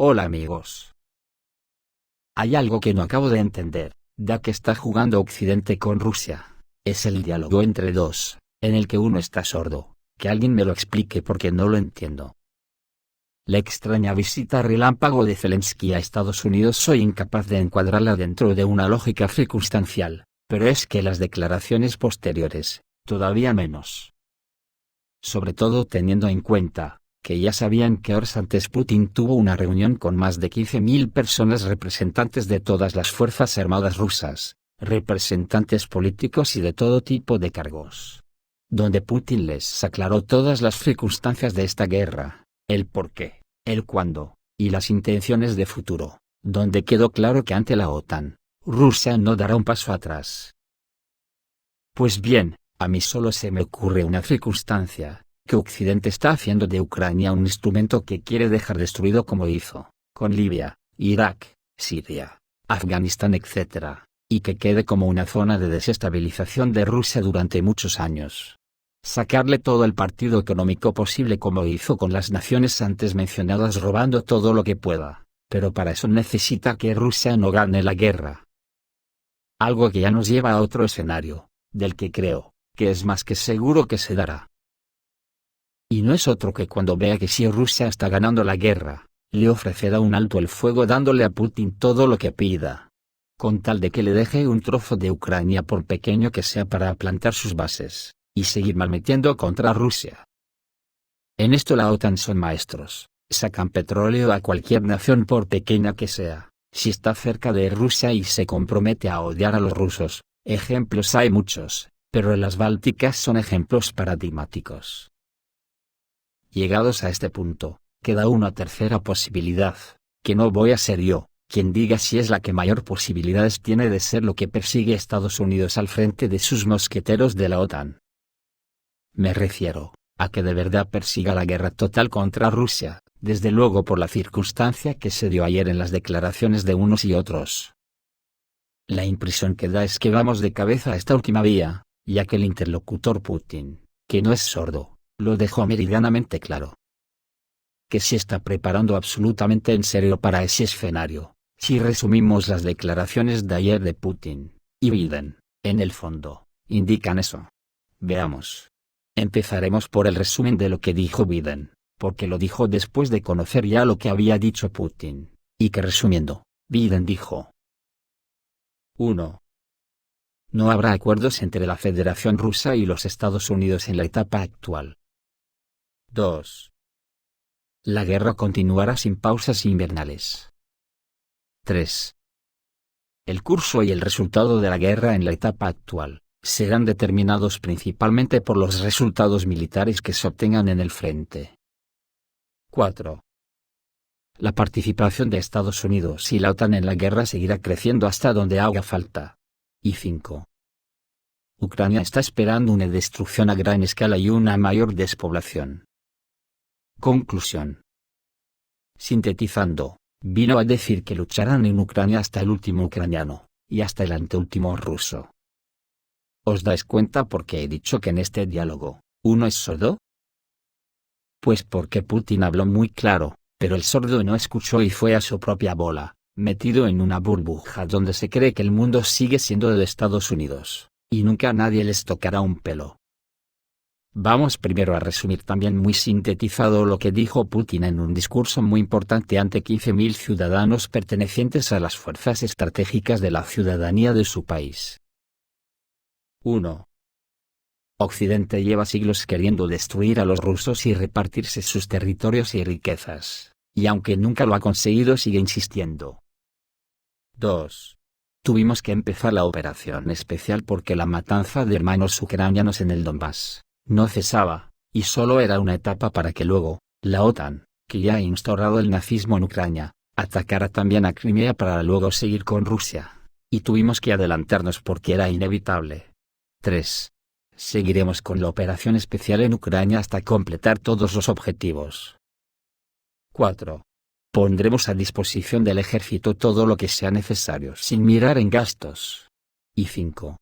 Hola amigos. Hay algo que no acabo de entender, ya que está jugando Occidente con Rusia. Es el diálogo entre dos, en el que uno está sordo. Que alguien me lo explique porque no lo entiendo. La extraña visita relámpago de Zelensky a Estados Unidos soy incapaz de encuadrarla dentro de una lógica circunstancial, pero es que las declaraciones posteriores, todavía menos. Sobre todo teniendo en cuenta que ya sabían que horas antes Putin tuvo una reunión con más de 15.000 personas representantes de todas las fuerzas armadas rusas, representantes políticos y de todo tipo de cargos, donde Putin les aclaró todas las circunstancias de esta guerra, el por qué, el cuándo, y las intenciones de futuro, donde quedó claro que ante la OTAN, Rusia no dará un paso atrás. Pues bien, a mí solo se me ocurre una circunstancia, que Occidente está haciendo de Ucrania un instrumento que quiere dejar destruido como hizo, con Libia, Irak, Siria, Afganistán etc., y que quede como una zona de desestabilización de Rusia durante muchos años. Sacarle todo el partido económico posible como hizo con las naciones antes mencionadas robando todo lo que pueda, pero para eso necesita que Rusia no gane la guerra. Algo que ya nos lleva a otro escenario, del que creo, que es más que seguro que se dará. Y no es otro que cuando vea que si Rusia está ganando la guerra, le ofrecerá un alto el fuego dándole a Putin todo lo que pida, con tal de que le deje un trozo de Ucrania por pequeño que sea para plantar sus bases, y seguir malmetiendo contra Rusia. En esto la OTAN son maestros, sacan petróleo a cualquier nación por pequeña que sea, si está cerca de Rusia y se compromete a odiar a los rusos, ejemplos hay muchos, pero las bálticas son ejemplos paradigmáticos. Llegados a este punto, queda una tercera posibilidad, que no voy a ser yo quien diga si es la que mayor posibilidades tiene de ser lo que persigue Estados Unidos al frente de sus mosqueteros de la OTAN. Me refiero a que de verdad persiga la guerra total contra Rusia, desde luego por la circunstancia que se dio ayer en las declaraciones de unos y otros. La impresión que da es que vamos de cabeza a esta última vía, ya que el interlocutor Putin, que no es sordo, lo dejó meridianamente claro. Que se está preparando absolutamente en serio para ese escenario, si resumimos las declaraciones de ayer de Putin y Biden, en el fondo, indican eso. Veamos. Empezaremos por el resumen de lo que dijo Biden, porque lo dijo después de conocer ya lo que había dicho Putin, y que resumiendo, Biden dijo: 1. No habrá acuerdos entre la Federación Rusa y los Estados Unidos en la etapa actual. 2. La guerra continuará sin pausas invernales. 3. El curso y el resultado de la guerra en la etapa actual serán determinados principalmente por los resultados militares que se obtengan en el frente. 4. La participación de Estados Unidos y la OTAN en la guerra seguirá creciendo hasta donde haga falta. Y 5. Ucrania está esperando una destrucción a gran escala y una mayor despoblación. Conclusión. Sintetizando, vino a decir que lucharán en Ucrania hasta el último ucraniano, y hasta el anteúltimo ruso. ¿Os dais cuenta por qué he dicho que en este diálogo, uno es sordo? Pues porque Putin habló muy claro, pero el sordo no escuchó y fue a su propia bola, metido en una burbuja donde se cree que el mundo sigue siendo de Estados Unidos, y nunca a nadie les tocará un pelo. Vamos primero a resumir también muy sintetizado lo que dijo Putin en un discurso muy importante ante 15.000 ciudadanos pertenecientes a las fuerzas estratégicas de la ciudadanía de su país. 1. Occidente lleva siglos queriendo destruir a los rusos y repartirse sus territorios y riquezas, y aunque nunca lo ha conseguido sigue insistiendo. 2. Tuvimos que empezar la operación especial porque la matanza de hermanos ucranianos en el Donbass no cesaba, y solo era una etapa para que luego, la OTAN, que ya ha instaurado el nazismo en Ucrania, atacara también a Crimea para luego seguir con Rusia, y tuvimos que adelantarnos porque era inevitable. 3. Seguiremos con la operación especial en Ucrania hasta completar todos los objetivos. 4. Pondremos a disposición del ejército todo lo que sea necesario sin mirar en gastos. Y 5.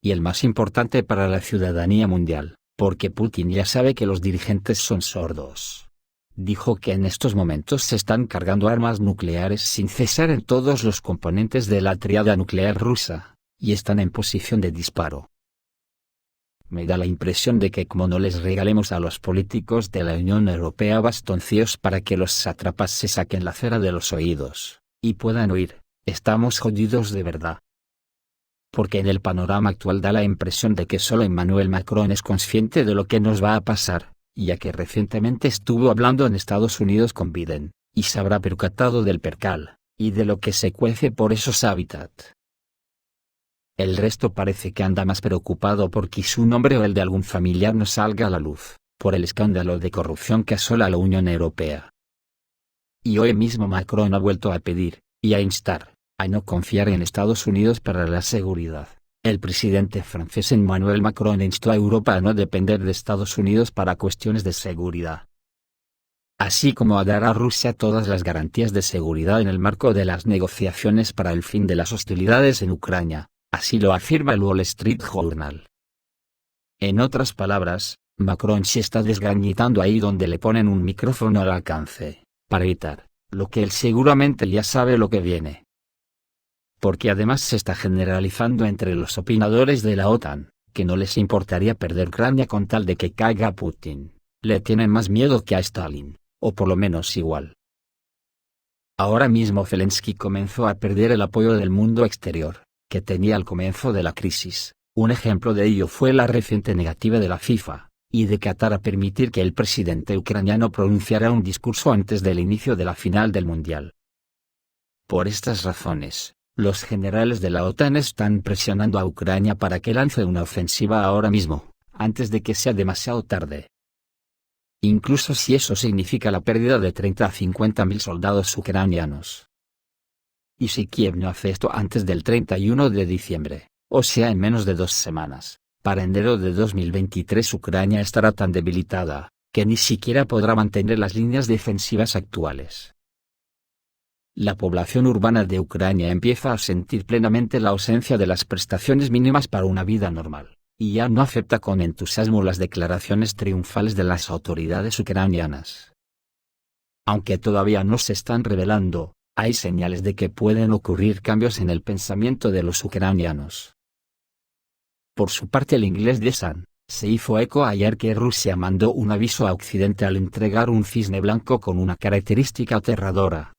Y el más importante para la ciudadanía mundial, porque Putin ya sabe que los dirigentes son sordos. dijo que en estos momentos se están cargando armas nucleares sin cesar en todos los componentes de la tríada nuclear rusa, y están en posición de disparo. Me da la impresión de que como no les regalemos a los políticos de la Unión Europea bastoncillos para que los sátrapas se saquen la cera de los oídos, y puedan oír, estamos jodidos de verdad. Porque en el panorama actual da la impresión de que solo Emmanuel Macron es consciente de lo que nos va a pasar, ya que recientemente estuvo hablando en Estados Unidos con Biden, y se habrá percatado del percal, y de lo que se cuece por esos hábitats. El resto parece que anda más preocupado porque su nombre o el de algún familiar no salga a la luz, por el escándalo de corrupción que asola a la Unión Europea. Y hoy mismo Macron ha vuelto a pedir, y a instar, a no confiar en Estados Unidos para la seguridad. El presidente francés Emmanuel Macron instó a Europa a no depender de Estados Unidos para cuestiones de seguridad, así como a dar a Rusia todas las garantías de seguridad en el marco de las negociaciones para el fin de las hostilidades en Ucrania. Así lo afirma el Wall Street Journal. En otras palabras, Macron se está desgañitando ahí donde le ponen un micrófono al alcance, para evitar, lo que él seguramente ya sabe lo que viene. Porque además se está generalizando entre los opinadores de la OTAN, que no les importaría perder Ucrania con tal de que caiga Putin, le tienen más miedo que a Stalin, o por lo menos igual. Ahora mismo Zelensky comenzó a perder el apoyo del mundo exterior, que tenía al comienzo de la crisis. Un ejemplo de ello fue la reciente negativa de la FIFA, y de Qatar a permitir que el presidente ucraniano pronunciara un discurso antes del inicio de la final del Mundial. Por estas razones, los generales de la OTAN están presionando a Ucrania para que lance una ofensiva ahora mismo, antes de que sea demasiado tarde. Incluso si eso significa la pérdida de 30 a 50.000 soldados ucranianos. Y si Kiev no hace esto antes del 31 de diciembre, o sea en menos de 2 semanas, para enero de 2023 Ucrania estará tan debilitada, que ni siquiera podrá mantener las líneas defensivas actuales. La población urbana de Ucrania empieza a sentir plenamente la ausencia de las prestaciones mínimas para una vida normal, y ya no acepta con entusiasmo las declaraciones triunfales de las autoridades ucranianas. Aunque todavía no se están revelando, hay señales de que pueden ocurrir cambios en el pensamiento de los ucranianos. Por su parte el inglés The Sun se hizo eco ayer que Rusia mandó un aviso a Occidente al entregar un cisne blanco con una característica aterradora.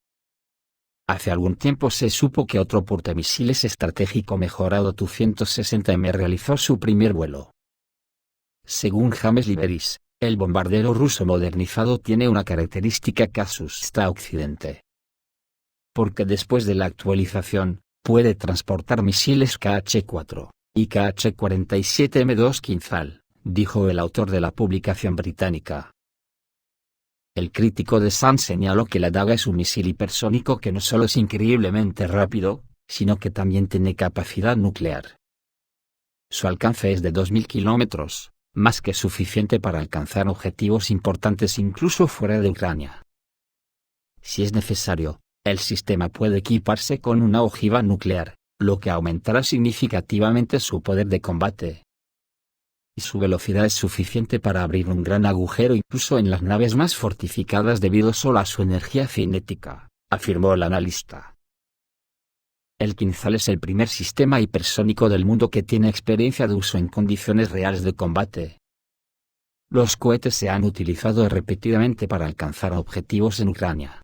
Hace algún tiempo se supo que otro portamisiles estratégico mejorado Tu-160M realizó su primer vuelo. Según James Liberis, el bombardero ruso modernizado tiene una característica que asusta a Occidente. Porque después de la actualización, puede transportar misiles Kh-4 y Kh-47M2 Kinzhal, dijo el autor de la publicación británica. El crítico de Sun señaló que la Daga es un misil hipersónico que no solo es increíblemente rápido, sino que también tiene capacidad nuclear. Su alcance es de 2.000 kilómetros, más que suficiente para alcanzar objetivos importantes incluso fuera de Ucrania. Si es necesario, el sistema puede equiparse con una ojiva nuclear, lo que aumentará significativamente su poder de combate. Y su velocidad es suficiente para abrir un gran agujero incluso en las naves más fortificadas debido solo a su energía cinética, afirmó el analista. El Kinzhal es el primer sistema hipersónico del mundo que tiene experiencia de uso en condiciones reales de combate. Los cohetes se han utilizado repetidamente para alcanzar objetivos en Ucrania.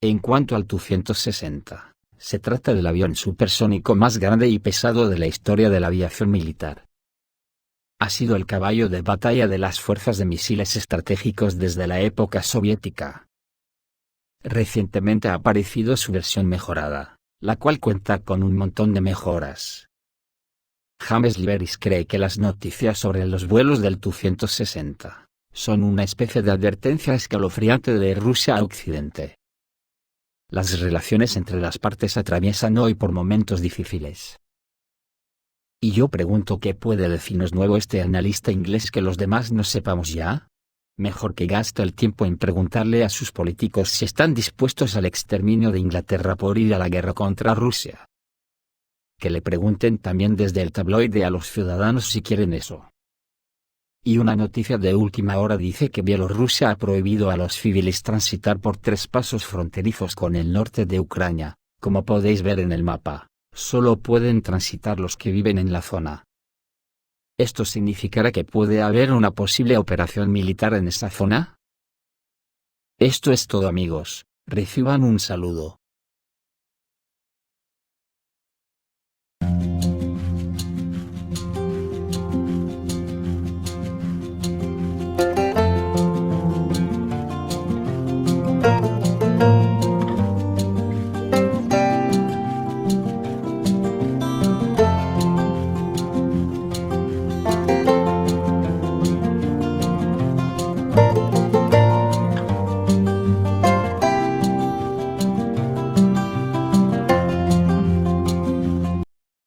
En cuanto al Tu-160, se trata del avión supersónico más grande y pesado de la historia de la aviación militar. Ha sido el caballo de batalla de las fuerzas de misiles estratégicos desde la época soviética. Recientemente ha aparecido su versión mejorada, la cual cuenta con un montón de mejoras. James Liberis cree que las noticias sobre los vuelos del Tu-160 son una especie de advertencia escalofriante de Rusia a Occidente. Las relaciones entre las partes atraviesan hoy por momentos difíciles. Y yo pregunto qué puede decirnos nuevo este analista inglés que los demás no sepamos ya. Mejor que gaste el tiempo en preguntarle a sus políticos si están dispuestos al exterminio de Inglaterra por ir a la guerra contra Rusia. Que le pregunten también desde el tabloide a los ciudadanos si quieren eso. Y una noticia de última hora dice que Bielorrusia ha prohibido a los civiles transitar por 3 pasos fronterizos con el norte de Ucrania. Como podéis ver en el mapa, solo pueden transitar los que viven en la zona. ¿Esto significará que puede haber una posible operación militar en esa zona? Esto es todo, amigos, reciban un saludo.